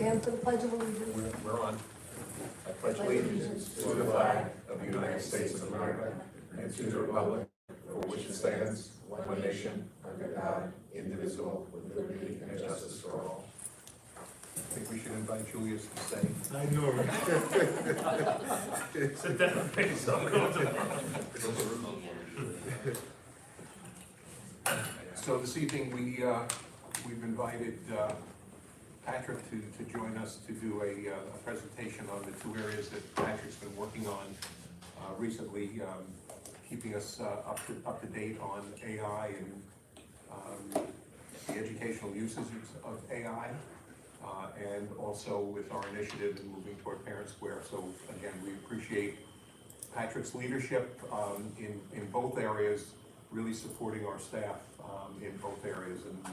Stand for the Pledge of Allegiance. We're on. I pledge allegiance to the flag of the United States of America and to the republic for which it stands, one nation, under God, indivisible, with liberty and justice for all. I think we should invite Julius to say. I know, right? Sit down, face So this evening, we've invited Patrick to join us to do a presentation on the two areas that Patrick's been working on recently, keeping us up to date on AI and the educational uses of AI, and also with our initiative in moving toward Parent Square. So again, we appreciate Patrick's leadership in both areas, really supporting our staff in both areas. And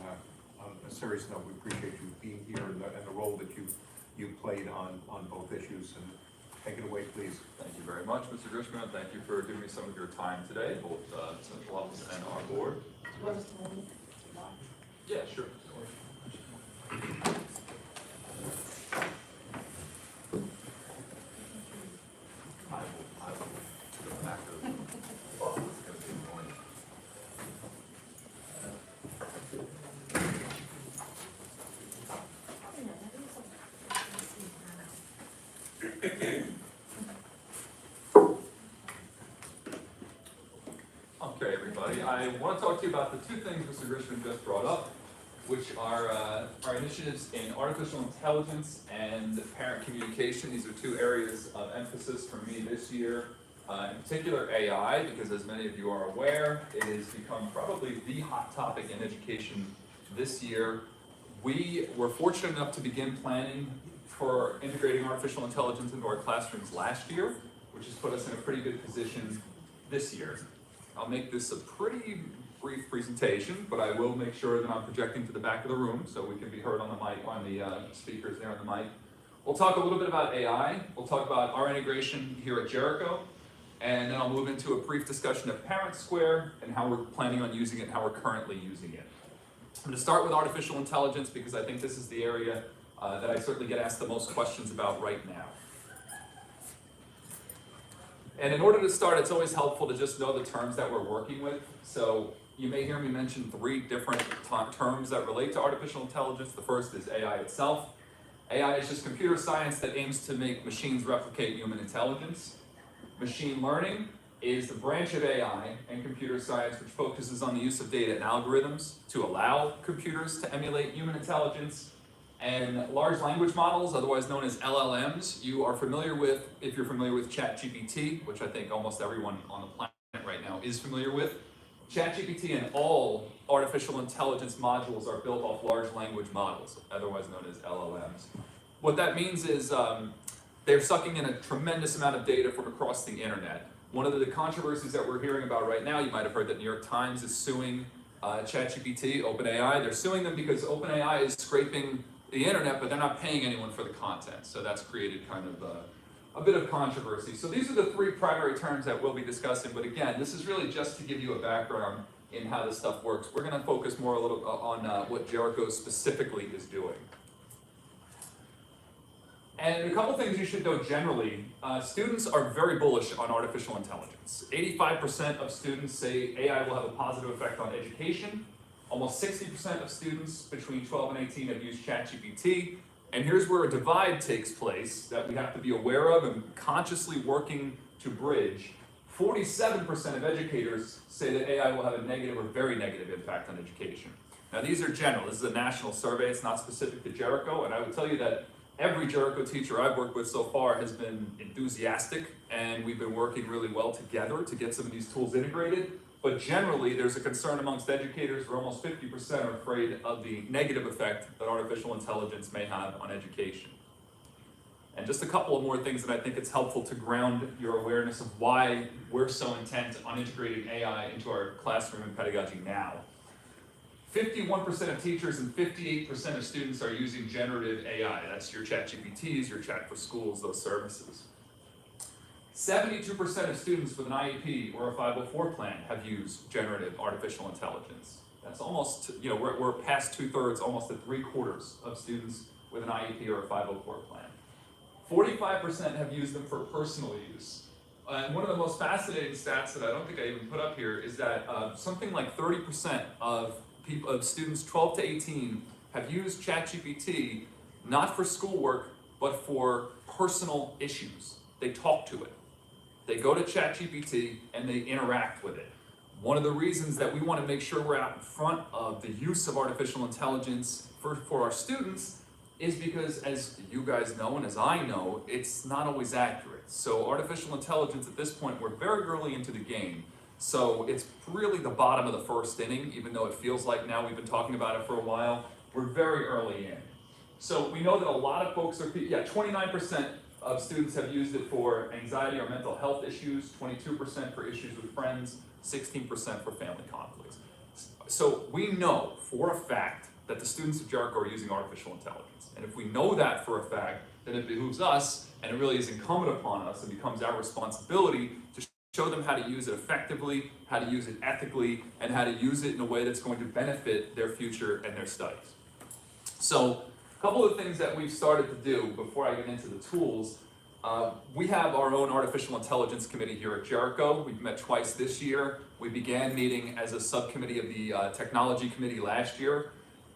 on a serious note, we appreciate you being here and the role that you played on both issues. And take it away, please. Thank you very much, Mr. Grisham, and thank you for giving me some of your time today, both central office and our board. Yeah, sure. I will go back to the oh, it's going to be annoying. Okay, everybody, I want to talk to you about the two things Mr. Grisham just brought up, which are our initiatives in artificial intelligence and parent communication. These are two areas of emphasis for me this year. In particular, AI, because as many of you are aware, it has become probably the hot topic in education this year. We were fortunate enough to begin planning for integrating artificial intelligence into our classrooms last year, which has put us in a pretty good position this year. I'll make this a pretty brief presentation, but I will make sure that I'm projecting to the back of the room so we can be heard on the mic, on the speakers there on the mic. We'll talk a little bit about AI. We'll talk about our integration here at Jericho, and then I'll move into a brief discussion of Parent Square and how we're planning on using it and how we're currently using it. I'm going to start with artificial intelligence because I think this is the area that I certainly get asked the most questions about right now. And in order to start, it's always helpful to just know the terms that we're working with. So you may hear me mention three different terms that relate to artificial intelligence. The first is AI itself. AI is just computer science that aims to make machines replicate human intelligence. Machine learning is the branch of AI and computer science which focuses on the use of data and algorithms to allow computers to emulate human intelligence. And large language models, otherwise known as LLMs, you are familiar with, if you're familiar with ChatGPT, which I think almost everyone on the planet right now is familiar with. ChatGPT and all artificial intelligence modules are built off large language models, otherwise known as LLMs. What that means is they're sucking in a tremendous amount of data from across the internet. One of the controversies that we're hearing about right now, you might have heard that New York Times is suing ChatGPT, OpenAI. They're suing them because OpenAI is scraping the internet, but they're not paying anyone for the content. So that's created kind of a bit of controversy. So these are the three primary terms that we'll be discussing. But again, this is really just to give you a background in how this stuff works. We're going to focus more a little on what Jericho specifically is doing. And a couple things you should know generally. Students are very bullish on artificial intelligence. 85% of students say AI will have a positive effect on education. Almost 60% of students between 12 and 18 have used ChatGPT. And here's where a divide takes place that we have to be aware of and consciously working to bridge. 47% of educators say that AI will have a negative or very negative impact on education. Now these are general. This is a national survey. It's not specific to Jericho. And I would tell you that every Jericho teacher I've worked with so far has been enthusiastic, and we've been working really well together to get some of these tools integrated. But generally, there's a concern amongst educators where almost 50% are afraid of the negative effect that artificial intelligence may have on education. And just a couple of more things that I think it's helpful to ground your awareness of why we're so intent on integrating AI into our classroom and pedagogy now. 51% of teachers and 58% of students are using generative AI. That's your ChatGPTs, your Chat for Schools, those services. 72% of students with an IEP or a 504 plan have used generative artificial intelligence. That's almost, we're past 2/3, almost at 3/4 of students with with an IEP or a 504 plan. 45% have used them for personal use. And one of the most fascinating stats that I don't think I even put up here is that something like 30% of students 12 to 18 have used ChatGPT not for schoolwork, but for personal issues. They talk to it. They go to ChatGPT and they interact with it. One of the reasons that we want to make sure we're out in front of the use of artificial intelligence for our students is because, as you guys know and as I know, it's not always accurate. So artificial intelligence at this point, we're very early into the game. So it's really the bottom of the first inning, even though it feels like now we've been talking about it for a while. We're very early in. So we know that a lot of folks are, 29% of students have used it for anxiety or mental health issues, 22% for issues with friends, 16% for family conflicts. So we know for a fact that the students of Jericho are using artificial intelligence. And if we know that for a fact, then it behooves us, and it really is incumbent upon us, and becomes our responsibility to show them how to use it effectively, how to use it ethically, and how to use it in a way that's going to benefit their future and their studies. So a couple of things that we've started to do before I get into the tools. We have our own artificial intelligence committee here at Jericho. We've met twice this year. We began meeting as a subcommittee of the technology committee last year.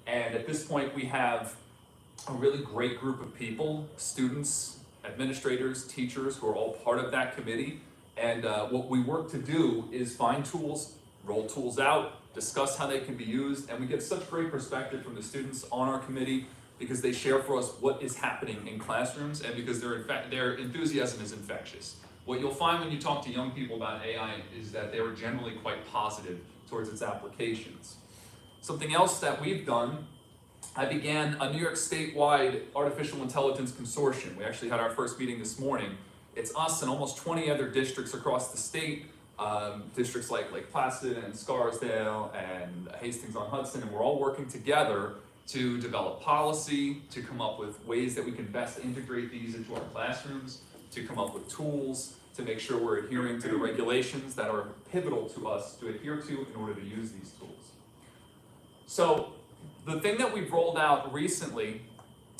And at this point, we have a really great group of people, students, administrators, teachers, who are all part of that committee. And what we work to do is find tools, roll tools out, discuss how they can be used, and we get such great perspective from the students on our committee because they share for us what is happening in classrooms, and because their enthusiasm is infectious. What you'll find when you talk to young people about AI is that they are generally quite positive towards its applications. Something else that we've done, I began a New York statewide artificial intelligence consortium. We actually had our first meeting this morning. It's us and almost 20 other districts across the state, districts like Lake Placid and Scarsdale and Hastings-on-Hudson, and we're all working together to develop policy, to come up with ways that we can best integrate these into our classrooms, to come up with tools, to make sure we're adhering to the regulations that are pivotal to us to adhere to in order to use these tools. So the thing that we've rolled out recently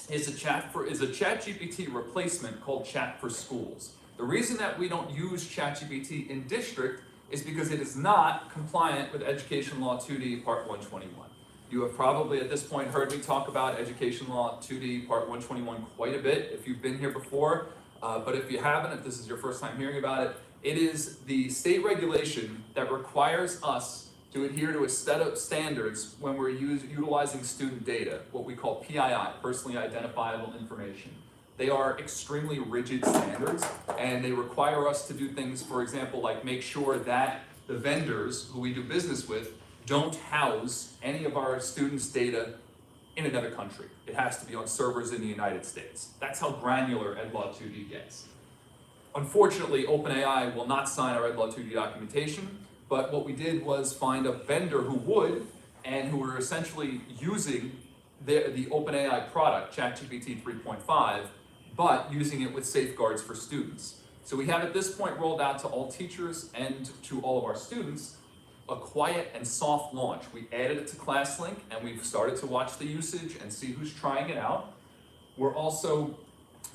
is a ChatGPT replacement called Chat for Schools. The reason that we don't use ChatGPT in district is because it is not compliant with Education Law 2D Part 121. You have probably at this point heard me talk about Education Law 2D Part 121 quite a bit if you've been here before, but if you haven't, if this is your first time hearing about it, it is the state regulation that requires us to adhere to a set of standards when we're utilizing student data, what we call PII, personally identifiable information. They are extremely rigid standards, and they require us to do things, for example, like make sure that the vendors who we do business with don't house any of our students' data in another country. It has to be on servers in the United States. That's how granular EdLaw 2D gets. Unfortunately, OpenAI will not sign our EdLaw 2D documentation, but what we did was find a vendor who would, and who were essentially using the OpenAI product, ChatGPT 3.5, but using it with safeguards for students. So we have at this point rolled out to all teachers and to all of our students a quiet and soft launch. We added it to ClassLink, and we've started to watch the usage and see who's trying it out. We're also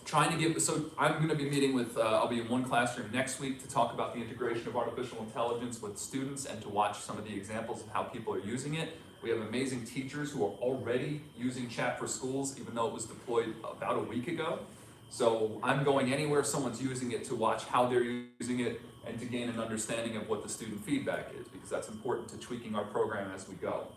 trying to so I'm going to be meeting with, I'll be in one classroom next week to talk about the integration of artificial intelligence with students and to watch some of the examples of how people are using it. We have amazing teachers who are already using Chat for Schools, even though it was deployed about a week ago. So I'm going anywhere someone's using it to watch how they're using it and to gain an understanding of what the student feedback is, because that's important to tweaking our program as we go.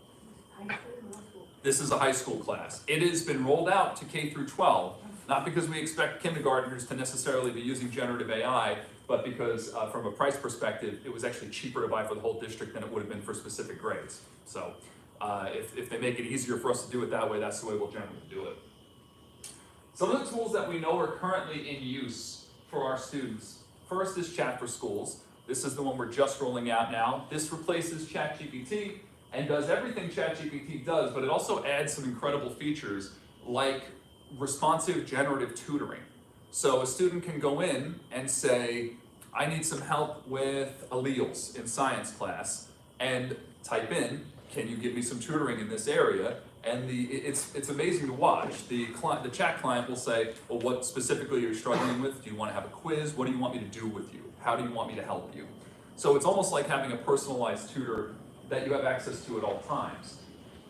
This is a high school class. It has been rolled out to K through 12, not because we expect kindergartners to necessarily be using generative AI, but because from a price perspective, it was actually cheaper to buy for the whole district than it would have been for specific grades. So if they make it easier for us to do it that way, that's the way we'll generally do it. Some of the tools that we know are currently in use for our students. First is Chat for Schools. This is the one we're just rolling out now. This replaces ChatGPT and does everything ChatGPT does, but it also adds some incredible features like responsive generative tutoring. So a student can go in and say, I need some help with alleles in science class, and type in, can you give me some tutoring in this area? And it's amazing to watch. The chat client will say, well, what specifically are you struggling with? Do you want to have a quiz? What do you want me to do with you? How do you want me to help you? So it's almost like having a personalized tutor that you have access to at all times.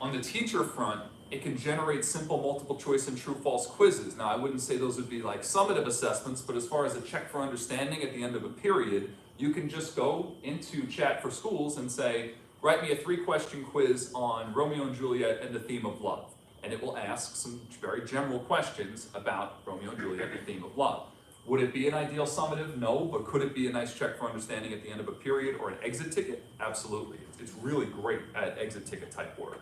On the teacher front, it can generate simple multiple choice and true-false quizzes. Now, I wouldn't say those would be like summative assessments, but as far as a check for understanding at the end of a period, you can just go into Chat for Schools and say, write me a 3-question quiz on Romeo and Juliet and the theme of love. And it will ask some very general questions about Romeo and Juliet and the theme of love. Would it be an ideal summative? No, but could it be a nice check for understanding at the end of a period or an exit ticket? Absolutely. It's really great at exit ticket type work.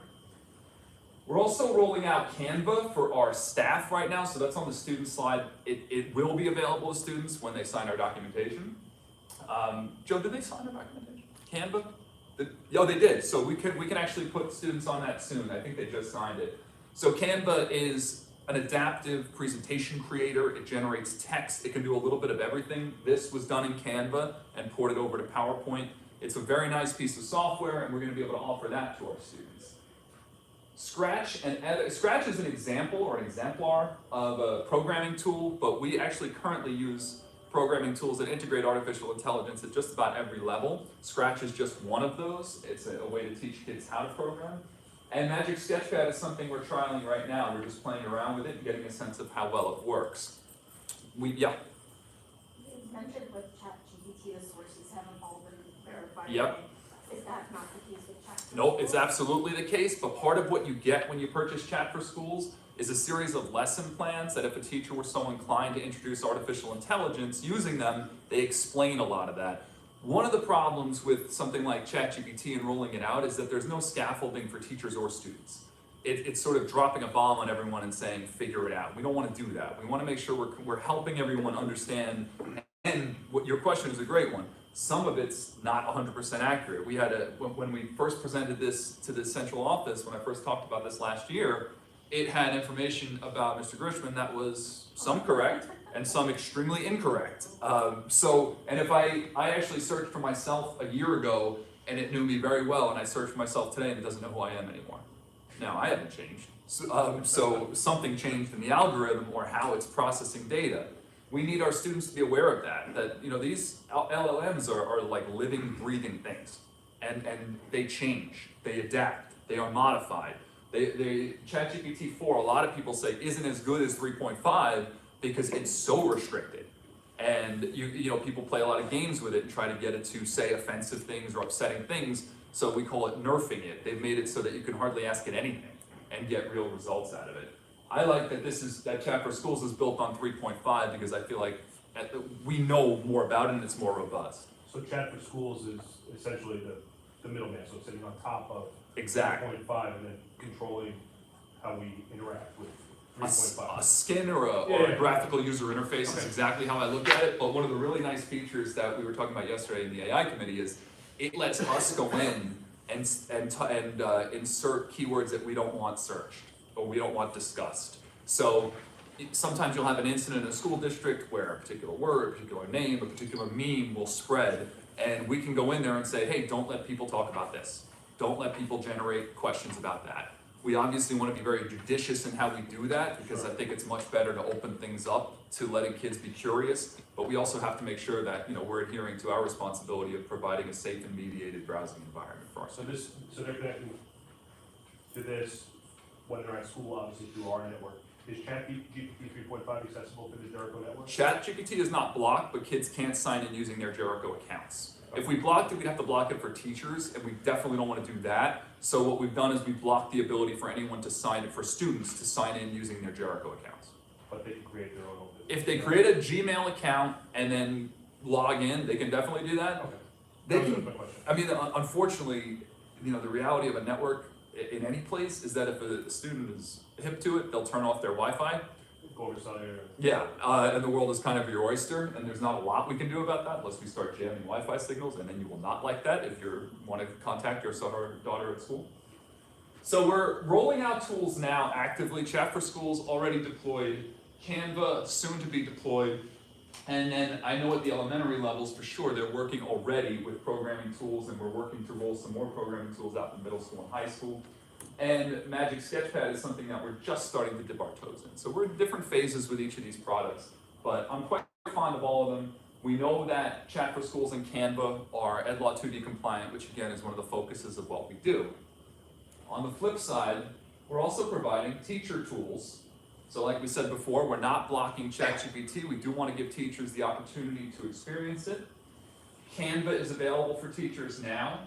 We're also rolling out Canva for our staff right now, so that's on the student slide. It will be available to students when they sign our documentation. Joe, did they sign our documentation? Canva? Oh, they did. So we can actually put students on that soon. I think they just signed it. So Canva is an adaptive presentation creator. It generates text. It can do a little bit of everything. This was done in Canva and ported over to PowerPoint. It's a very nice piece of software, and we're going to be able to offer that to our students. Scratch is an example or an exemplar of a programming tool, but we actually currently use programming tools that integrate artificial intelligence at just about every level. Scratch is just one of those. It's a way to teach kids how to program. And Magic Sketchpad is something we're trialing right now. We're just playing around with it and getting a sense of how well it works. You mentioned with ChatGPT, the sources haven't all been verified. Yep. Is that not the case with ChatGPT? No, it's absolutely the case, but part of what you get when you purchase Chat for Schools is a series of lesson plans that if a teacher were so inclined to introduce artificial intelligence using them, they explain a lot of that. One of the problems with something like ChatGPT and rolling it out is that there's no scaffolding for teachers or students. It's sort of dropping a bomb on everyone and saying, figure it out. We don't want to do that. We want to make sure we're helping everyone understand. And what your question is a great one. Some of it's not 100% accurate. We had when we first presented this to the central office, when I first talked about this last year, it had information about Mr. Grishman that was some correct and some extremely incorrect. And if I actually searched for myself a year ago and it knew me very well, and I searched for myself today and it doesn't know who I am anymore. Now, I haven't changed. So something changed in the algorithm or how it's processing data. We need our students to be aware of that these LLMs are like living, breathing things. And they change, they adapt, they are modified. ChatGPT 4, a lot of people say, isn't as good as 3.5 because it's so restricted. And people play a lot of games with it and try to get it to say offensive things or upsetting things. So we call it nerfing it. They've made it so that you can hardly ask it anything and get real results out of it. I like that Chat for Schools is built on 3.5 because I feel like we know more about it and it's more robust. So Chat for Schools is essentially the middleman, so it's sitting on top of Exactly. 3.5 and then controlling how we interact with 3.5. A skin or a graphical user interface is exactly how I look at it, but one of the really nice features that we were talking about yesterday in the AI committee is it lets us go in and insert keywords that we don't want searched or we don't want discussed. So sometimes you'll have an incident in a school district where a particular word, a particular name, a particular meme will spread, and we can go in there and say, hey, don't let people talk about this. Don't let people generate questions about that. We obviously want to be very judicious in how we do that because I think it's much better to open things up to letting kids be curious, but we also have to make sure that we're adhering to our responsibility of providing a safe and mediated browsing environment for our students. So they're connecting to this when they're at school, obviously through our network. Is ChatGPT 3.5 accessible through the Jericho network? ChatGPT is not blocked, but kids can't sign in using their Jericho accounts. If we blocked it, we'd have to block it for teachers, and we definitely don't want to do that. So what we've done is we've blocked the ability for anyone to sign in, for students to sign in using their Jericho accounts. But they can create their own. If they create a Gmail account and then log in, they can definitely do that. Okay. They That was can, my question. I mean, unfortunately, the reality of a network in any place is that if a student is hip to it, they'll turn off their Wi-Fi. Go over to cellular. Yeah, and the world is kind of your oyster, and there's not a lot we can do about that unless we start jamming Wi-Fi signals, and then you will not like that if you want to contact your son or daughter at school. So we're rolling out tools now actively. Chat for Schools already deployed, Canva soon to be deployed, and then I know at the elementary levels for sure they're working already with programming tools, and we're working to roll some more programming tools out in middle school and high school. And Magic Sketchpad is something that we're just starting to dip our toes in. So we're in different phases with each of these products, but I'm quite fond of all of them. We know that Chat for Schools and Canva are EdLaw 2D compliant, which again is one of the focuses of what we do. On the flip side, we're also providing teacher tools. So like we said before, we're not blocking ChatGPT. We do want to give teachers the opportunity to experience it. Canva is available for teachers now.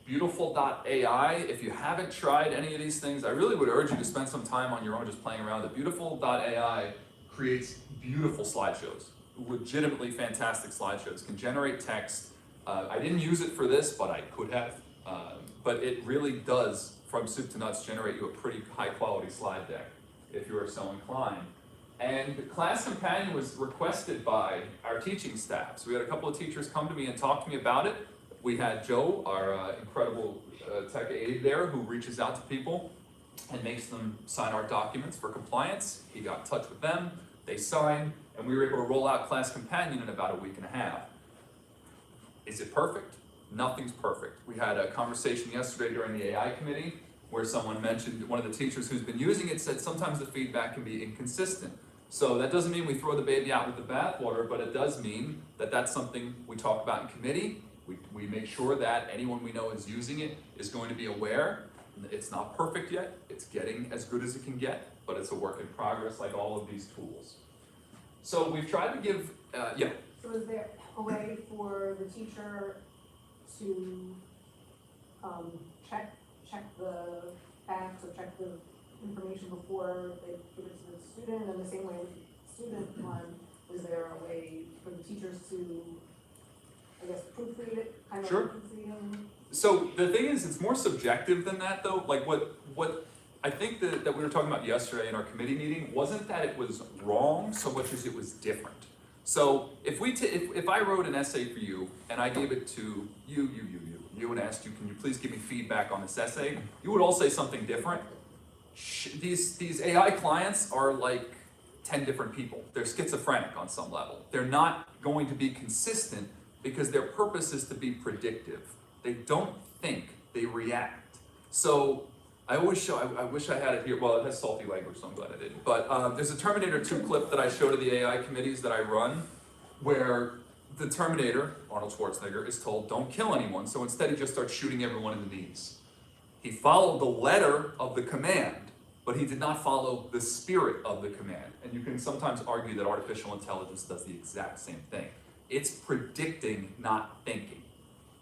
Beautiful.ai, if you haven't tried any of these things, I really would urge you to spend some time on your own just playing around with it. Beautiful.ai creates beautiful slideshows, legitimately fantastic slideshows, can generate text. I didn't use it for this, but I could have. But it really does, from soup to nuts, generate you a pretty high quality slide deck, if you are so inclined. And the Class Companion was requested by our teaching staff. So we had a couple of teachers come to me and talk to me about it. We had Joe, our incredible tech aide there, who reaches out to people and makes them sign our documents for compliance. He got in touch with them, they signed, and we were able to roll out Class Companion in about a week and a half. Is it perfect? Nothing's perfect. We had a conversation yesterday during the AI committee where someone mentioned, one of the teachers who's been using it said sometimes the feedback can be inconsistent. So that doesn't mean we throw the baby out with the bathwater, but it does mean that that's something we talk about in committee. We make sure that anyone we know is using it is going to be aware. It's not perfect yet. It's getting as good as it can get, but it's a work in progress like all of these tools. So we've tried to give, yeah. So is there a way for the teacher to check the facts or check the information before they give it to the student? And the same way with the student one, is there a way for the teachers to, I guess, proofread it, kind of Sure. proofreading? So the thing is, it's more subjective than that though. Like what I think that we were talking about yesterday in our committee meeting wasn't that it was wrong so much as it was different. So if I wrote an essay for you and I gave it to you and asked you, can you please give me feedback on this essay? You would all say something different. These AI clients are like 10 different people. They're schizophrenic on some level. They're not going to be consistent because their purpose is to be predictive. They don't think, they react. So I wish I had it here. Well, it has salty language, so I'm glad I didn't. But there's a Terminator 2 clip that I show to the AI committees that I run, where the Terminator, Arnold Schwarzenegger, is told, don't kill anyone. So instead he just starts shooting everyone in the knees. He followed the letter of the command, but he did not follow the spirit of the command. And you can sometimes argue that artificial intelligence does the exact same thing. It's predicting, not thinking.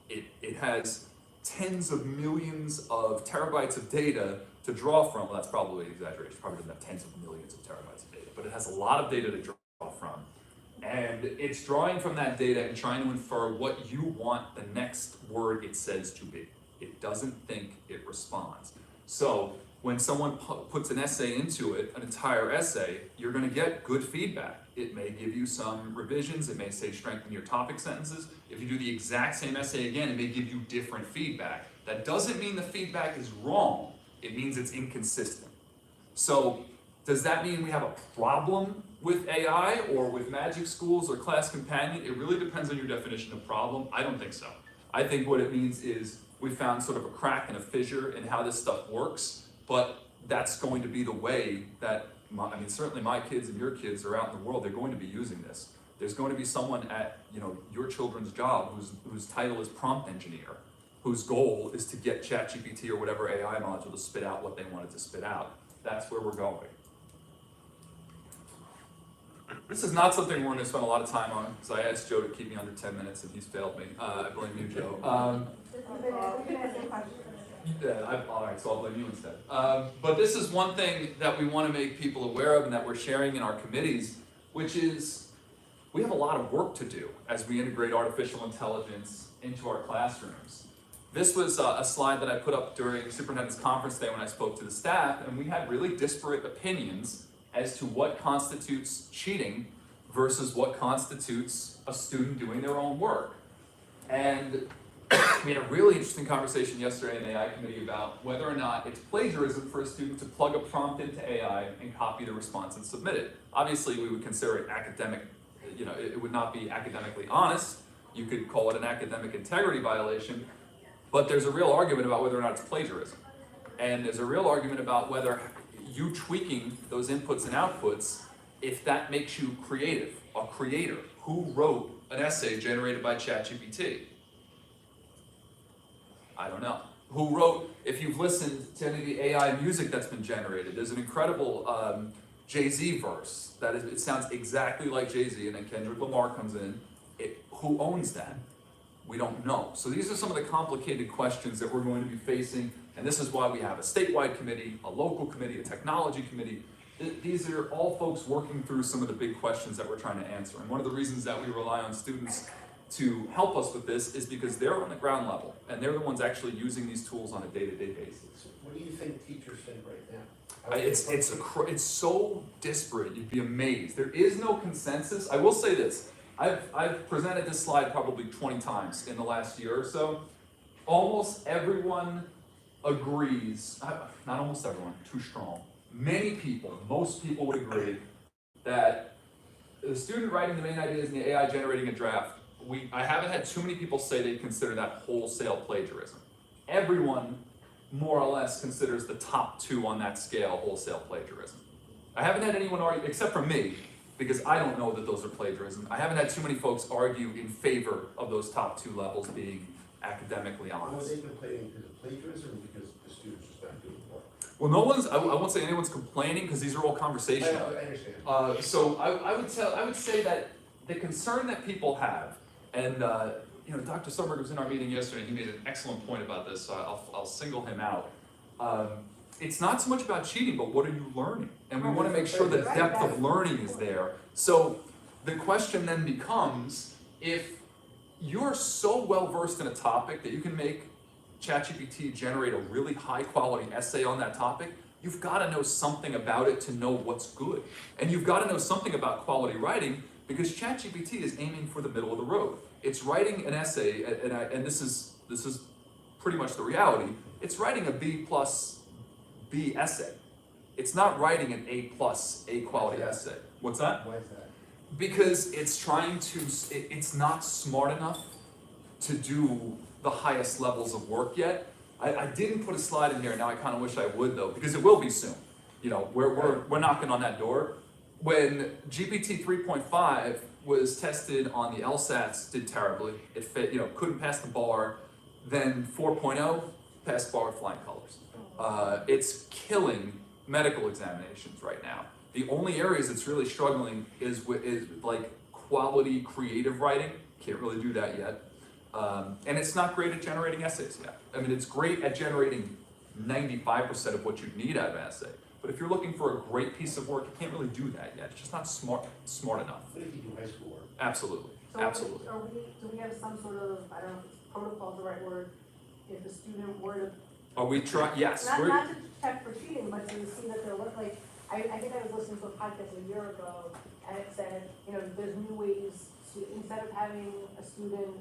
It has tens of millions of terabytes of data to draw from. Well, that's probably an exaggeration. It probably doesn't have tens of millions of terabytes of data, but it has a lot of data to draw from. And it's drawing from that data and trying to infer what you want the next word it says to be. It doesn't think, it responds. So when someone puts an essay into it, an entire essay, you're gonna get good feedback. It may give you some revisions, it may say strengthen your topic sentences. If you do the exact same essay again, it may give you different feedback. That doesn't mean the feedback is wrong, it means it's inconsistent. So does that mean we have a problem with AI or with Magic Schools or Class Companion? It really depends on your definition of problem. I don't think so. I think what it means is we found sort of a crack and a fissure in how this stuff works, but that's going to be the way that, certainly my kids and your kids are out in the world, they're going to be using this. There's going to be someone at your children's job whose title is prompt engineer, whose goal is to get ChatGPT or whatever AI module to spit out what they want it to spit out. That's where we're going. This is not something we're going to spend a lot of time on, because I asked Joe to keep me under 10 minutes and he's failed me. I blame you, Joe. All right, so I'll blame you instead. But this is one thing that we want to make people aware of and that we're sharing in our committees, which is we have a lot of work to do as we integrate artificial intelligence into our classrooms. This was a slide that I put up during Superintendent's Conference Day when I spoke to the staff, and we had really disparate opinions as to what constitutes cheating versus what constitutes a student doing their own work. And we had a really interesting conversation yesterday in the AI committee about whether or not it's plagiarism for a student to plug a prompt into AI and copy the response and submit it. Obviously, we would consider it academic, it would not be academically honest. You could call it an academic integrity violation, but there's a real argument about whether or not it's plagiarism. And there's a real argument about whether you tweaking those inputs and outputs, if that makes you creative, a creator. Who wrote an essay generated by ChatGPT? I don't know. Who wrote, if you've listened to any of the AI music that's been generated, there's an incredible Jay-Z verse that is, it sounds exactly like Jay-Z, and then Kendrick Lamar comes in. Who owns that? We don't know. So these are some of the complicated questions that we're going to be facing, and this is why we have a statewide committee, a local committee, a technology committee. These are all folks working through some of the big questions that we're trying to answer. And one of the reasons that we rely on students to help us with this is because they're on the ground level, and they're the ones actually using these tools on a day-to-day basis. What do you think teachers think right now? It's so disparate, you'd be amazed. There is no consensus. I will say this, I've presented this slide probably 20 times in the last year or so. Almost everyone agrees, not almost everyone, too strong. Many people, most people would agree that the student writing the main ideas and the AI generating a draft, I haven't had too many people say they consider that wholesale plagiarism. Everyone more or less considers the top two on that scale wholesale plagiarism. I haven't had anyone argue, except for me, because I don't know that those are plagiarism. I haven't had too many folks argue in favor of those top two levels being academically honest. Was they complaining because of plagiarism or because the students just not doing work? Well, no one's, I won't say anyone's complaining because these are all conversational. I understand. So I would say that the concern that people have, and Dr. Sommerg was in our meeting yesterday, he made an excellent point about this, so I'll single him out. It's not so much about cheating, but what are you learning? And we want to make sure that depth of learning is there. So the question then becomes, if you're so well versed in a topic that you can make ChatGPT generate a really high quality essay on that topic, you've got to know something about it to know what's good. And you've got to know something about quality writing because ChatGPT is aiming for the middle of the road. It's writing an essay, and this is pretty much the reality. It's writing a B+ B essay. It's not writing an A+ A quality essay. What's that? Why is that? Because it's trying to, it's not smart enough to do the highest levels of work yet. I didn't put a slide in here, now I kind of wish I would though, because it will be soon. We're knocking on that door. When GPT 3.5 was tested on the LSATs, did terribly. It couldn't pass the bar. Then 4.0 passed the bar with flying colors. It's killing medical examinations right now. The only areas it's really struggling is like quality creative writing. Can't really do that yet. And it's not great at generating essays yet. I mean, it's great at generating 95% of what you need out of an essay. But if you're looking for a great piece of work, you can't really do that yet. It's just not smart enough. What if you do high school work? Absolutely, So absolutely. do we have some sort of, I don't know if it's protocol is the right word, if a student were to, Are we trying? Yes. not to check for cheating, but to see that they're like, I think I was listening to a podcast a year ago, and it said, there's new ways to, instead of having a student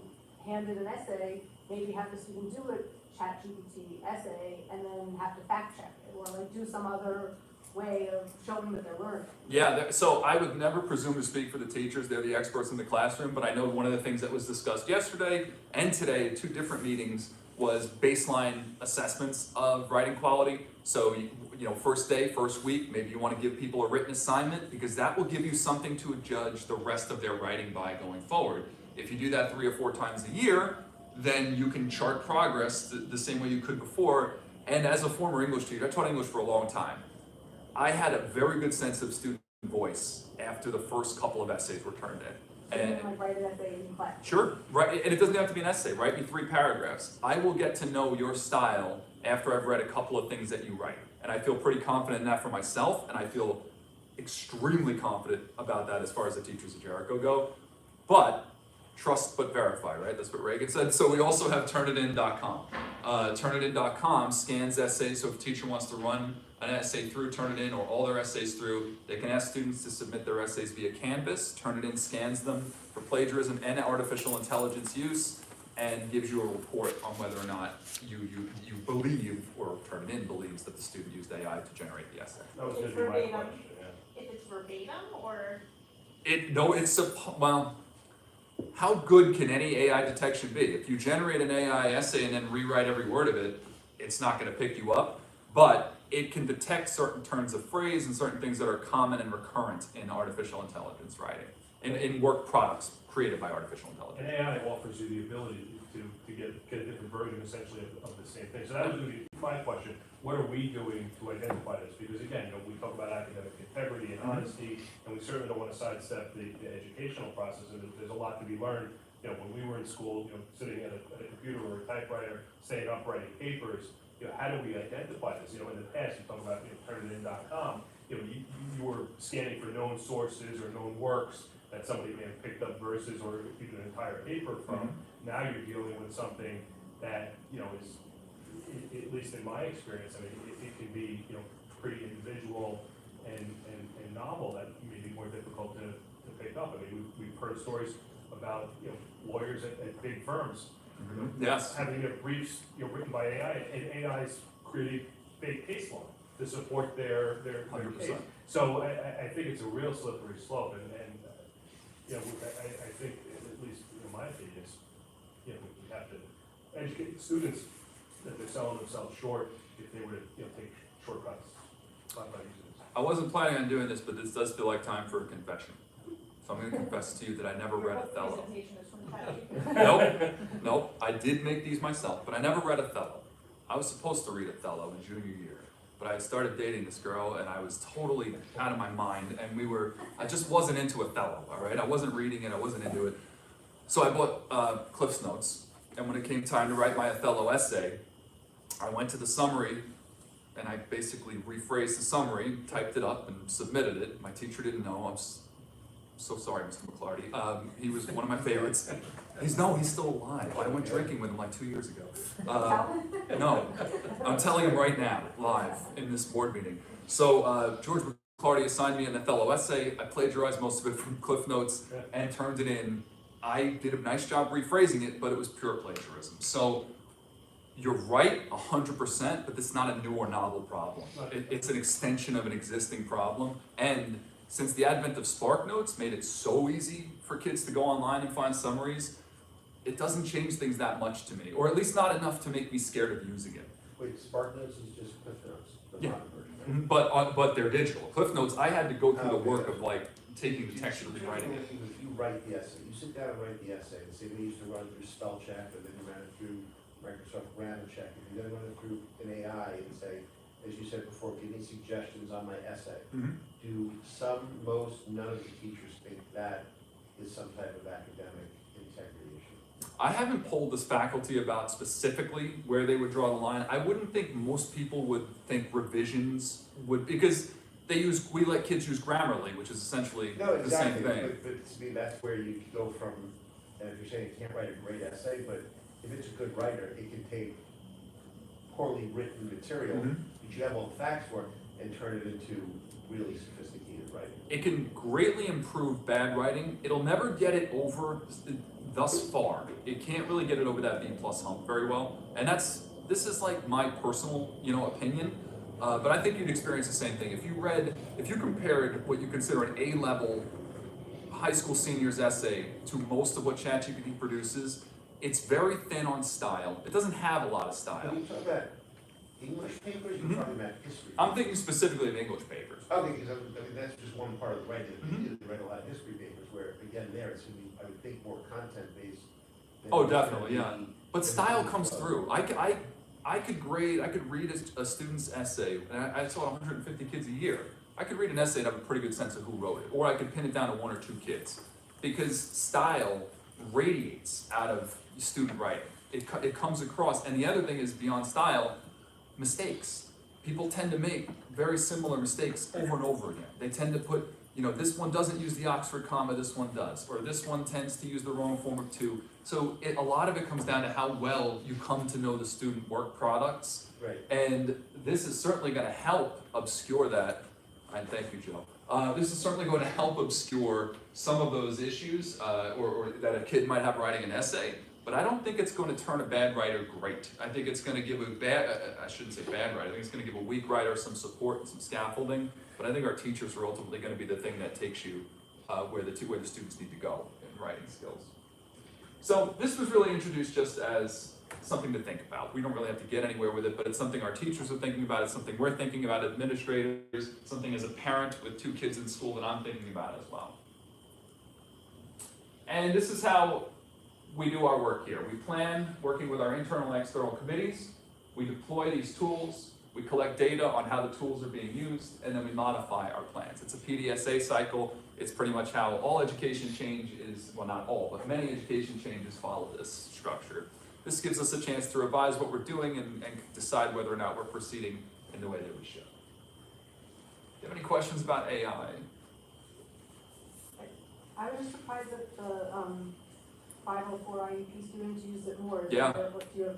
handed an essay, maybe have the student do a ChatGPT essay and then have to fact check it, or like do some other way of showing that they're learning. Yeah, so I would never presume to speak for the teachers, they're the experts in the classroom, but I know one of the things that was discussed yesterday and today at two different meetings was baseline assessments of writing quality. So, first day, first week, maybe you want to give people a written assignment because that will give you something to judge the rest of their writing by going forward. If you do that 3 or 4 times a year, then you can chart progress the same way you could before. And as a former English teacher, I taught English for a long time. I had a very good sense of student voice after the first couple of essays were turned in. And like write an essay in class. Sure, right, and it doesn't have to be an essay, write me 3 paragraphs. I will get to know your style after I've read a couple of things that you write. And I feel pretty confident in that for myself, and I feel extremely confident about that as far as the teachers of Jericho go. But trust but verify, right? That's what Reagan said. So we also have Turnitin.com. Turnitin.com scans essays, so if a teacher wants to run an essay through Turnitin or all their essays through, they can ask students to submit their essays via Canvas. Turnitin scans them for plagiarism and artificial intelligence use and gives you a report on whether or not you believe, or Turnitin believes, that the student used AI to generate the essay. That was It's gonna be my verbatim. question, yeah. If it's verbatim or, Well, how good can any AI detection be? If you generate an AI essay and then rewrite every word of it, it's not going to pick you up. but it can detect certain turns of phrase and certain things that are common and recurrent in artificial intelligence writing, in work products created by artificial intelligence. And AI offers you the ability to get a different version essentially of the same thing. So that was gonna be my question, what are we doing to identify this? Because again, we talk about academic integrity and honesty, and we certainly don't wanna sidestep the educational process, and there's a lot to be learned. When we were in school, sitting at a computer or a typewriter, staying up writing papers, how do we identify this? In the past, you talk about, turnitin.com, you were scanning for known sources or known works that somebody may have picked up verses or reviewed an entire paper from. Now you're dealing with something that, is, at least in my experience, I mean, it can be, pretty individual and novel that may be more difficult to pick up. I mean, we've heard stories about, lawyers at big firms, Yes. having their briefs, written by AI, and AI's creating fake case law to support their case. 100%. So I think it's a real slippery slope, and I think, at least in my opinion, is, we have to educate students that they're selling themselves short if they were to, take shortcuts by using this. I wasn't planning on doing this, but this does feel like time for a confession. So I'm gonna confess to you that I never read Othello. Presentation is from ChatGPT. Nope, I did make these myself, but I never read Othello. I was supposed to read Othello in junior year, but I started dating this girl and I was totally out of my mind, and I just wasn't into Othello, all right? I wasn't reading it, I wasn't into it. So I bought Cliff's Notes, and when it came time to write my Othello essay, I went to the summary and I basically rephrased the summary, typed it up and submitted it. My teacher didn't know. I'm so sorry, Mr. McClarty. He was one of my favorites. He's still alive. I went drinking with him like 2 years ago. No, I'm telling him right now, live, in this board meeting. So George McClarty assigned me an Othello essay. I plagiarized most of it from Cliff Notes and turned it in. I did a nice job rephrasing it, but it was pure plagiarism. So you're right, 100%, but it's not a new or novel problem. It's an extension of an existing problem. And since the advent of SparkNotes made it so easy for kids to go online and find summaries, it doesn't change things that much to me, or at least not enough to make me scared of using it. Wait, SparkNotes is just Cliff Notes, the Yeah. modern version. But they're digital. Cliff Notes, I had to go through the Okay. work of like taking the text and rewriting it. If you write the essay, you sit down and write the essay, and say we used to run through spell check, and then you ran it through Microsoft Grammar Check, and you then run it through an AI and say, as you said before, give me suggestions on my essay. Do most, none of the teachers think that is some type of academic integrity issue? I haven't polled this faculty about specifically where they would draw the line. I wouldn't think most people would think revisions would, because we let kids use Grammarly, which is essentially No, the same exactly, thing. but to me, that's where you go from, and if you're saying you can't write a great essay, but if it's a good writer, it can take poorly written material, that you have all the facts for, and turn it into really sophisticated writing. It can greatly improve bad writing. It'll never get it over, thus far, it can't really get it over that B+ hump very well. And this is like my personal, opinion. But I think you'd experience the same thing. If you compared what you consider an A-level high school senior's essay to most of what ChatGPT produces, it's very thin on style. It doesn't have a lot of style. When you talk about English papers, you're talking about history. I'm thinking specifically of English papers. Okay, because I mean, that's just one part of the writing. You write a lot of history papers where, again, there, it's gonna be, I would think, more content-based. than Oh, it's gonna definitely, be- yeah. But style comes through. I could read a student's essay, and I saw 150 kids a year. I could read an essay and have a pretty good sense of who wrote it, or I could pin it down to one or two kids. Because style radiates out of student writing. It comes across, and the other thing is beyond style, mistakes. People tend to make very similar mistakes over and over again. They tend to put, this one doesn't use the Oxford comma, this one does, or this one tends to use the wrong form of to. So a lot of it comes down to how well you come to know the student work products. Right. And this is certainly going to help obscure that. And thank you, Joe. This is certainly going to help obscure some of those issues, or that a kid might have writing an essay. But I don't think it's going to turn a bad writer great. I think it's going to give I shouldn't say bad writer, I think it's going to give a weak writer some support and some scaffolding. But I think our teachers are ultimately going to be the thing that takes you where the students need to go in writing skills. So this was really introduced just as something to think about. We don't really have to get anywhere with it, but it's something our teachers are thinking about, it's something we're thinking about, administrators, something as a parent with 2 kids in school that I'm thinking about as well. And this is how we do our work here. We plan working with our internal and external committees, we deploy these tools, we collect data on how the tools are being used, and then we modify our plans. It's a PDSA cycle. It's pretty much how all education change is, well, not all, but many education changes follow this structure. This gives us a chance to revise what we're doing and decide whether or not we're proceeding in the way that we should. Do you have any questions about AI? I was just surprised that the 504 IEP students used it more. Yeah. What do you have?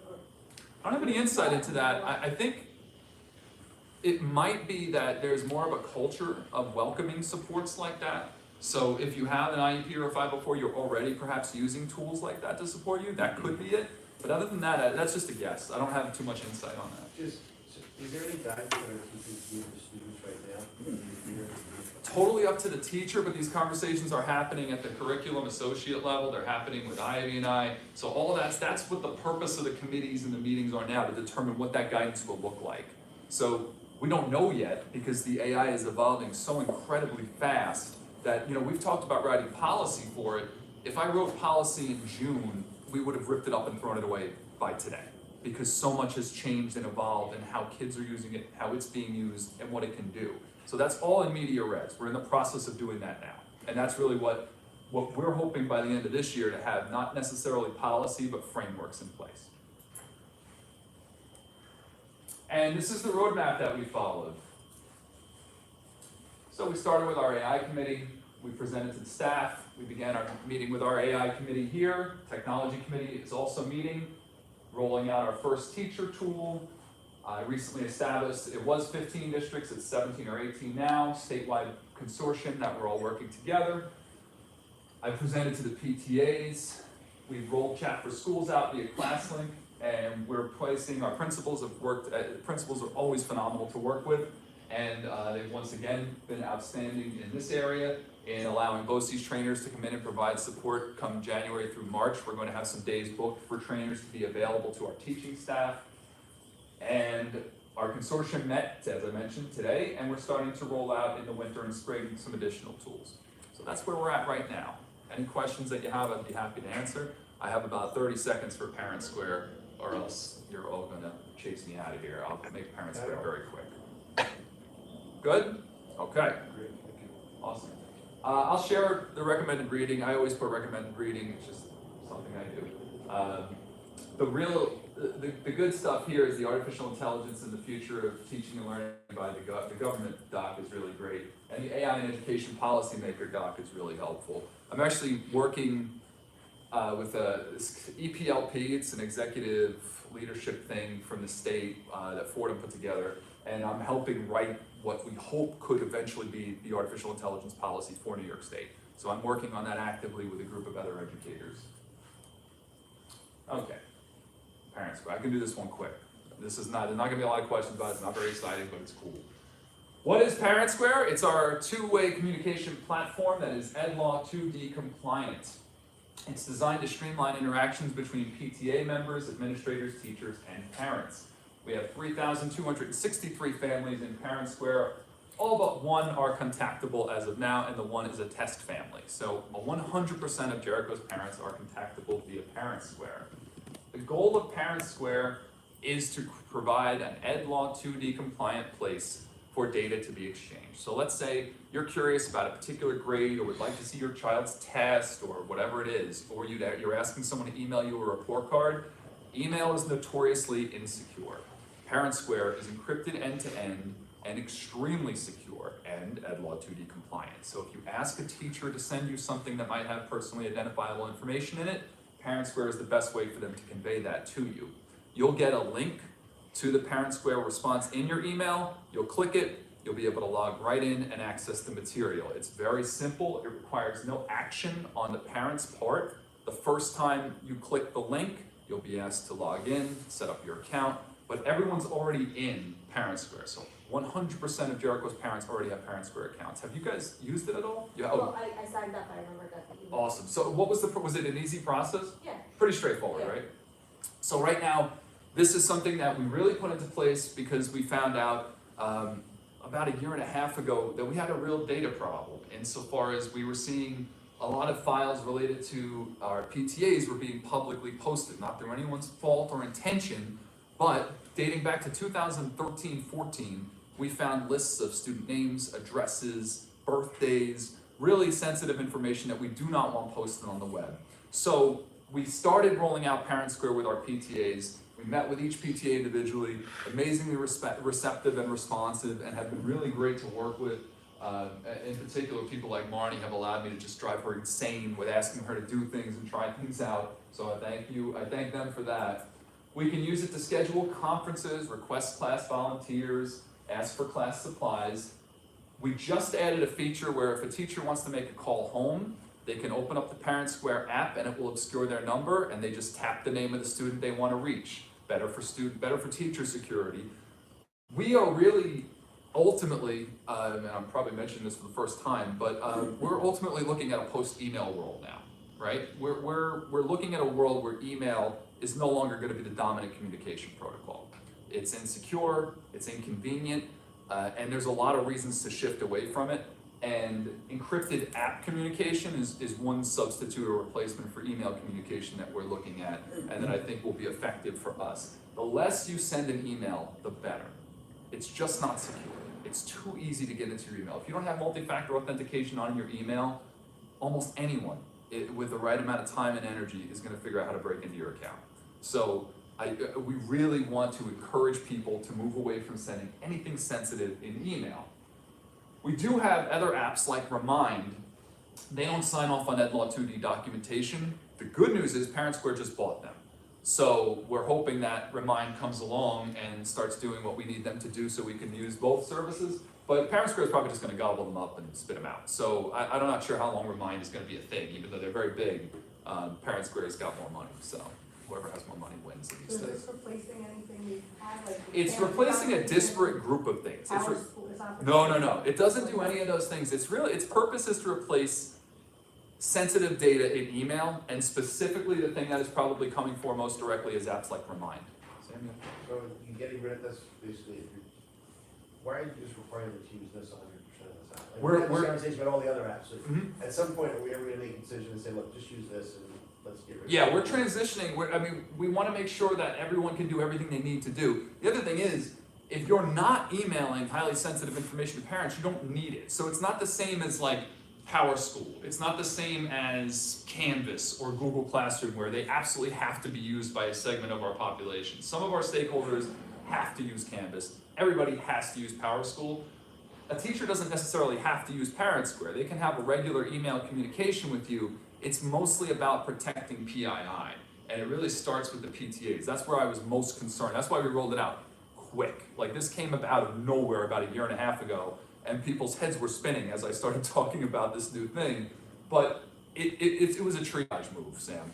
I don't have any insight into that. I think it might be that there's more of a culture of welcoming supports like that. So if you have an IEP or a 504, you're already perhaps using tools like that to support you. That could be it. But other than that, that's just a guess. I don't have too much insight on that. Just, is there any guidance that our teachers give the students right now? Totally up to the teacher, but these conversations are happening at the curriculum associate level. They're happening with Ivy and I. So all of that's what the purpose of the committees and the meetings are now, to determine what that guidance will look like. So we don't know yet because the AI is evolving so incredibly fast that, we've talked about writing policy for it. If I wrote policy in June, we would have ripped it up and thrown it away by today, because so much has changed and evolved in how kids are using it, how it's being used, and what it can do. So that's all in media res. We're in the process of doing that now. And that's really what we're hoping by the end of this year to have, not necessarily policy, but frameworks in place. And this is the roadmap that we followed. So we started with our AI committee. We presented to the staff. We began our meeting with our AI committee here. Technology committee is also meeting, rolling out our first teacher tool. I recently established, it was 15 districts, it's 17 or 18 now, statewide consortium that we're all working together. I presented to the PTAs. We've rolled Chat for Schools out via ClassLink, and we're placing, our principals have worked, principals are always phenomenal to work with, and they've once again been outstanding in this area in allowing BOCES trainers to come in and provide support come January through March. We're going to have some days booked for trainers to be available to our teaching staff. And our consortium met, as I mentioned, today, and we're starting to roll out in the winter and spring some additional tools. So that's where we're at right now. Any questions that you have, I'd be happy to answer. I have about 30 seconds for Parent Square, or else you're all gonna chase me out of here. I'll make Parent Square very quick. Good? Okay, Great, thank you. awesome. I'll share the recommended reading. I always put recommended reading, it's just something I do. The good stuff here is the artificial intelligence and the future of teaching and learning by the government doc is really great. And the AI and education policymaker doc is really helpful. I'm actually working with this EPLP, it's an executive leadership thing from the state that Fordham put together. And I'm helping write what we hope could eventually be the artificial intelligence policy for New York State. So I'm working on that actively with a group of other educators. Okay. Parent Square. I can do this one quick. There's not gonna be a lot of questions about it. It's not very exciting, but it's cool. What is Parent Square? It's our two-way communication platform that is EdLaw 2D compliant. It's designed to streamline interactions between PTA members, administrators, teachers, and parents. We have 3,263 families in Parent Square. All but one are contactable as of now, and the one is a test family. So 100% of Jericho's parents are contactable via Parent Square. The goal of Parent Square is to provide an EdLaw 2D compliant place for data to be exchanged. So let's say you're curious about a particular grade or would like to see your child's test or whatever it is, or you're asking someone to email you a report card. Email is notoriously insecure. Parent Square is encrypted end-to-end and extremely secure and EdLaw 2D compliant. So if you ask a teacher to send you something that might have personally identifiable information in it, Parent Square is the best way for them to convey that to you. You'll get a link to the Parent Square response in your email. You'll click it, you'll be able to log right in and access the material. It's very simple. It requires no action on the parent's part. The first time you click the link, you'll be asked to log in, set up your account, but everyone's already in Parent Square. So 100% of Jericho's parents already have Parent Square accounts. Have you guys used it at all? Yeah. Well, I signed up, I remember that. Awesome. So what was was it an easy process? Yeah. Pretty straightforward, Yeah. right? So right now, this is something that we really put into place because we found out about a year and a half ago that we had a real data problem insofar as we were seeing a lot of files related to our PTAs were being publicly posted, not through anyone's fault or intention, but dating back to 2013-14, we found lists of student names, addresses, birthdays, really sensitive information that we do not want posted on the web. So we started rolling out Parent Square with our PTAs. We met with each PTA individually, amazingly receptive and responsive, and have been really great to work with. In particular, people like Marnie have allowed me to just drive her insane with asking her to do things and try things out. So I thank them for that. We can use it to schedule conferences, request class volunteers, ask for class supplies. We just added a feature where if a teacher wants to make a call home, they can open up the Parent Square app and it will obscure their number, and they just tap the name of the student they want to reach. Better for teacher security. We are really ultimately, and I'm probably mentioning this for the first time, but we're ultimately looking at a post-email world now, right? We're looking at a world where email is no longer going to be the dominant communication protocol. It's insecure, it's inconvenient, and there's a lot of reasons to shift away from it. And encrypted app communication is one substitute or replacement for email communication that we're looking at, and that I think will be effective for us. The less you send an email, the better. It's just not secure. It's too easy to get into your email. If you don't have multi-factor authentication on your email, almost anyone with the right amount of time and energy is going to figure out how to break into your account. So we really want to encourage people to move away from sending anything sensitive in email. We do have other apps like Remind. They don't sign off on EdLaw 2D documentation. The good news is Parent Square just bought them. So we're hoping that Remind comes along and starts doing what we need them to do so we can use both services. But Parent Square is probably just going to gobble them up and spit them out. So I'm not sure how long Remind is going to be a thing, even though they're very big. Parent Square has got more money, so whoever has more money wins in these So is days. this replacing anything we've had, like? It's replacing a disparate group of things. Power School is not. No. It doesn't do any of those things. It's its purpose is to replace sensitive data in email, and specifically the thing that is probably coming for most directly is apps like Remind. Samuel? So you getting rid of this, basically, why are you just requiring them to use this 100% of the time? Like, we have this conversation about all the other apps, so at some point, are we ever gonna make a decision and say, look, just use this and let's get rid of it? Yeah, we're transitioning. We want to make sure that everyone can do everything they need to do. The other thing is, if you're not emailing highly sensitive information to parents, you don't need it. So it's not the same as like Power School. It's not the same as Canvas or Google Classroom, where they absolutely have to be used by a segment of our population. Some of our stakeholders have to use Canvas. Everybody has to use Power School. A teacher doesn't necessarily have to use Parent Square. They can have a regular email communication with you. It's mostly about protecting PII, and it really starts with the PTAs. That's where I was most concerned. That's why we rolled it out quick. Like, this came out of nowhere about a year and a half ago, and people's heads were spinning as I started talking about this new thing. But it was a triage move, Sam.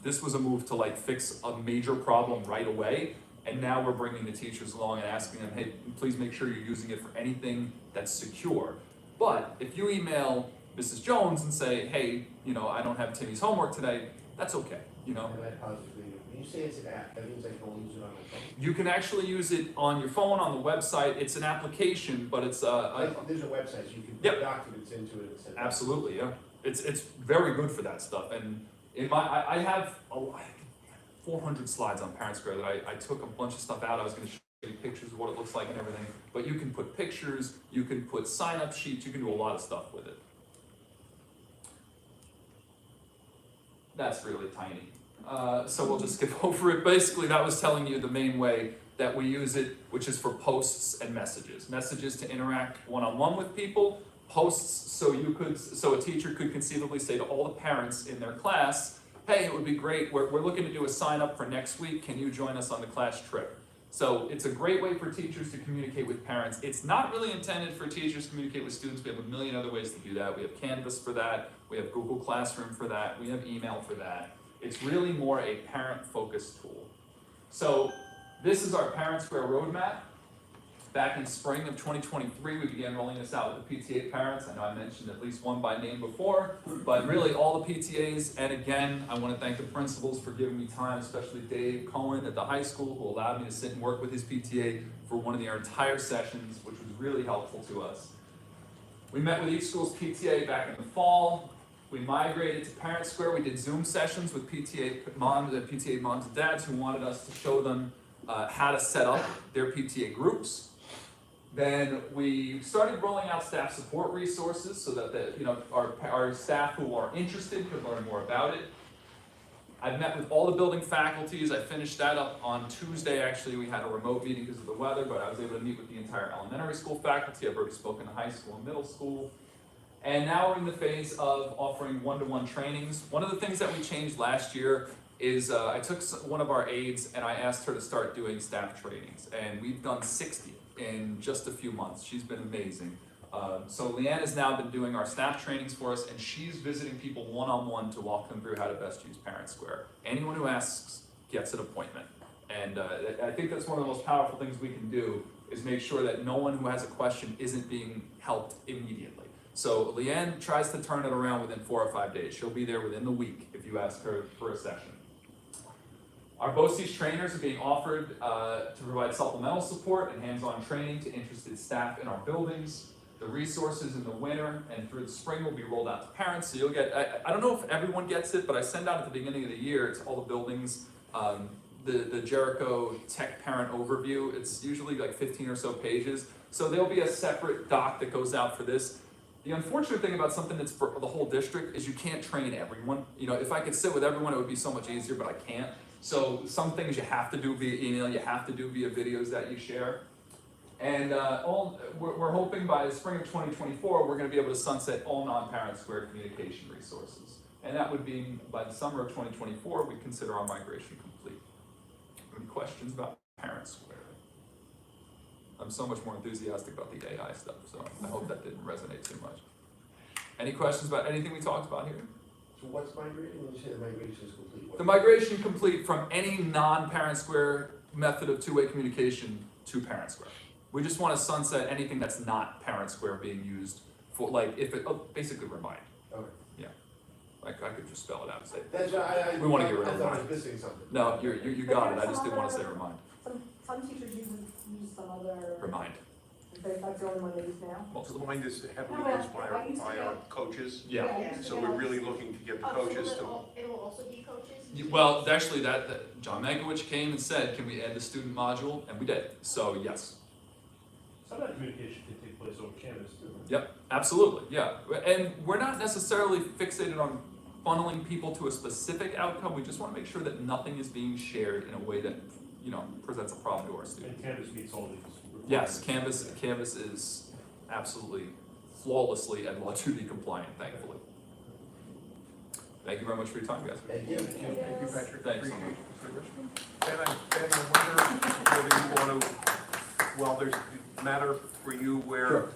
This was a move to like fix a major problem right away, and now we're bringing the teachers along and asking them, hey, please make sure you're using it for anything that's secure. But if you email Mrs. Jones and say, hey, I don't have Timmy's homework today, that's okay, And I positively, when you say it's an app, that means I can only use it on my phone. You can actually use it on your phone, on the website. It's an application, but it's There's a website, so you can put documents into it and send it. absolutely, yeah. It's very good for that stuff. And I have 400 slides on Parent Square that I took a bunch of stuff out. I was going to show you pictures of what it looks like and everything. But you can put pictures, you can put sign-up sheets, you can do a lot of stuff with it. That's really tiny. So we'll just skip over it. Basically, that was telling you the main way that we use it, which is for posts and messages. Messages to interact one-on-one with people. Posts so a teacher could conceivably say to all the parents in their class, hey, it would be great, we're looking to do a sign up for next week, can you join us on the class trip? So it's a great way for teachers to communicate with parents. It's not really intended for teachers to communicate with students. We have a million other ways to do that. We have Canvas for that, we have Google Classroom for that, we have email for that. It's really more a parent-focused tool. So this is our Parent Square roadmap. Back in spring of 2023, we began rolling this out with the PTA parents. I know I mentioned at least one by name before, but really all the PTAs, and again, I want to thank the principals for giving me time, especially Dave Cohen at the high school, who allowed me to sit and work with his PTA for one of their entire sessions, which was really helpful to us. We met with each school's PTA back in the fall. We migrated to Parent Square. We did Zoom sessions with PTA moms and dads who wanted us to show them how to set up their PTA groups. Then we started rolling out staff support resources so that our staff who are interested could learn more about it. I've met with all the building faculties. I finished that up on Tuesday. Actually, we had a remote meeting because of the weather, but I was able to meet with the entire elementary school faculty. I've already spoken to high school and middle school. And now we're in the phase of offering one-to-one trainings. One of the things that we changed last year is I took one of our aides and I asked her to start doing staff trainings. And we've done 60 in just a few months. She's been amazing. So Leanne has now been doing our staff trainings for us, and she's visiting people one-on-one to walk them through how to best use Parent Square. Anyone who asks gets an appointment. And I think that's one of the most powerful things we can do, is make sure that no one who has a question isn't being helped immediately. So Leanne tries to turn it around within 4 or 5 days. She'll be there within the week if you ask her for a session. Our BOCES trainers are being offered to provide supplemental support and hands-on training to interested staff in our buildings. The resources in the winter and through the spring will be rolled out to parents. So you'll get, I don't know if everyone gets it, but I send out at the beginning of the year to all the buildings, the Jericho Tech Parent Overview. It's usually like 15 or so pages. So there'll be a separate doc that goes out for this. The unfortunate thing about something that's for the whole district is you can't train everyone. You know, if I could sit with everyone, it would be so much easier, but I can't. So some things you have to do via email, you have to do via videos that you share. And we're hoping by the spring of 2024, we're going to be able to sunset all non-Parent Square communication resources. And that would be by the summer of 2024, we consider our migration complete. Any questions about Parent Square? I'm so much more enthusiastic about the AI stuff, so I hope that didn't resonate too much. Any questions about anything we talked about here? So what's migrating? When you say the migration is complete? The migration complete from any non-Parent Square method of two-way communication to Parent Square. We just want to sunset anything that's not Parent Square being used for, like, if it, basically Remind. Okay. Yeah. Like, I could just spell it out and say, That's why we want to get rid of I thought I Remind. was missing something. No, you got it, I just didn't want to say Remind. Some teachers use some other. Remind, That's the only one they use now. most of them. Remind is heavily used by our coaches. Yeah. So we're really looking to get the coaches to. It will also be coaches? Well, actually, that John Mankiewicz came and said, can we add the student module? And we did, so yes. Some of that communication can take place over Canvas too. Yep, absolutely, yeah. And we're not necessarily fixated on funneling people to a specific outcome. We just want to make sure that nothing is being shared in a way that, you know, presents a problem to our students. And Canvas meets all these Yes, requirements. Canvas is absolutely flawlessly and Law2D compliant, thankfully. Thank you very much for your time, guys. Thank you. Thank you, Patrick. Thanks. Appreciate it. Ben, I wonder whether you want to, well, there's a matter for you where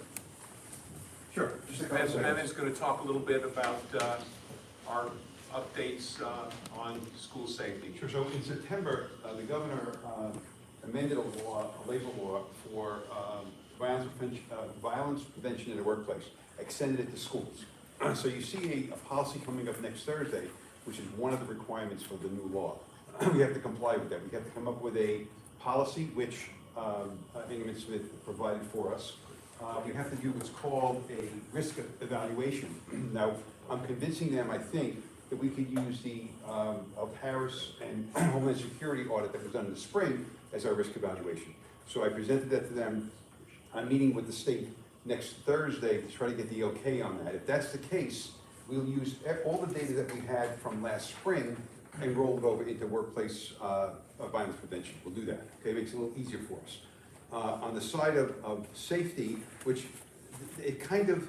Sure. Just a couple Ben seconds. is going to talk a little bit about our updates on school safety. Sure, so in September, the governor amended a law, a labor law for violence prevention in the workplace, extended it to schools. So you see a policy coming up next Thursday, which is one of the requirements for the new law. We have to comply with that. We have to come up with a policy which Ingram Smith provided for us. We have to do what's called a risk evaluation. Now, I'm convincing them, I think, that we could use the Harris and Homeland Security audit that was done in the spring as our risk evaluation. So I presented that to them. I'm meeting with the state next Thursday to try to get the okay on that. If that's the case, we'll use all the data that we had from last spring and roll it over into workplace violence prevention. We'll do that. Okay, it makes it a little easier for us. On the side of safety, which it kind of,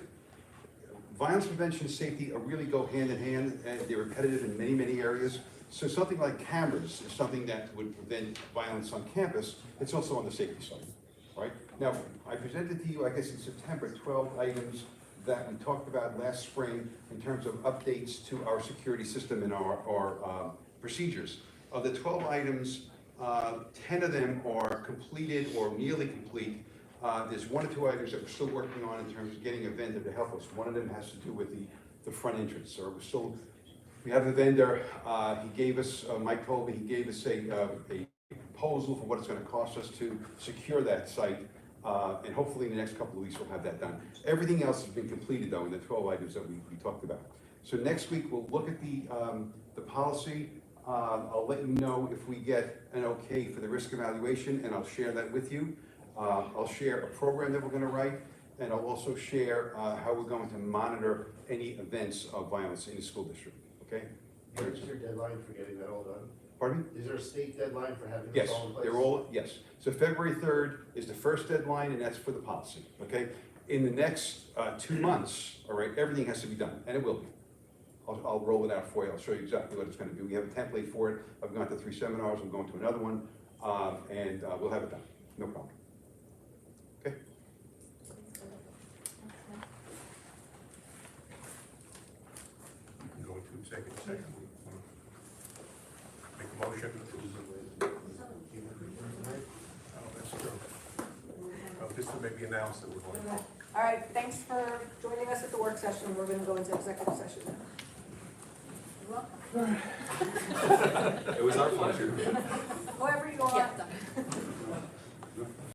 violence prevention and safety really go hand in hand, and they're repetitive in many, many areas. So something like cameras is something that would prevent violence on campus. It's also on the safety side, right? Now, I presented to you, I guess in September, 12 items that we talked about last spring in terms of updates to our security system and our procedures. Of the 12 items, 10 of them are completed or nearly complete. There's one or two items that we're still working on in terms of getting a vendor to help us. One of them has to do with the front entrance, so we have a vendor, he gave us, Mike told me, he gave us a proposal for what it's gonna cost us to secure that site, and hopefully in the next couple of weeks we'll have that done. Everything else has been completed though in the 12 items that we talked about. So next week we'll look at the policy. I'll let you know if we get an okay for the risk evaluation, and I'll share that with you. I'll share a program that we're gonna write, and I'll also share how we're going to monitor any events of violence in the school district, okay? What is your deadline for getting that all done? Pardon me? Is there a state deadline for having Yes, this all in place? they're all, yes. So February 3rd is the first deadline, and that's for the policy, okay? In the next 2 months, all right, everything has to be done, and it will be. I'll roll it out for you, I'll show you exactly what it's gonna be. We have a template for it, I've gone to 3 seminars, I'm going to another one, and we'll have it done, no problem. Okay? You can go into executive session. Make a motion. Oh, that's true. Oh, this will maybe announce that we're going to. All right, thanks for joining us at the work session. We're gonna go into executive session now. You're welcome. It was our pleasure.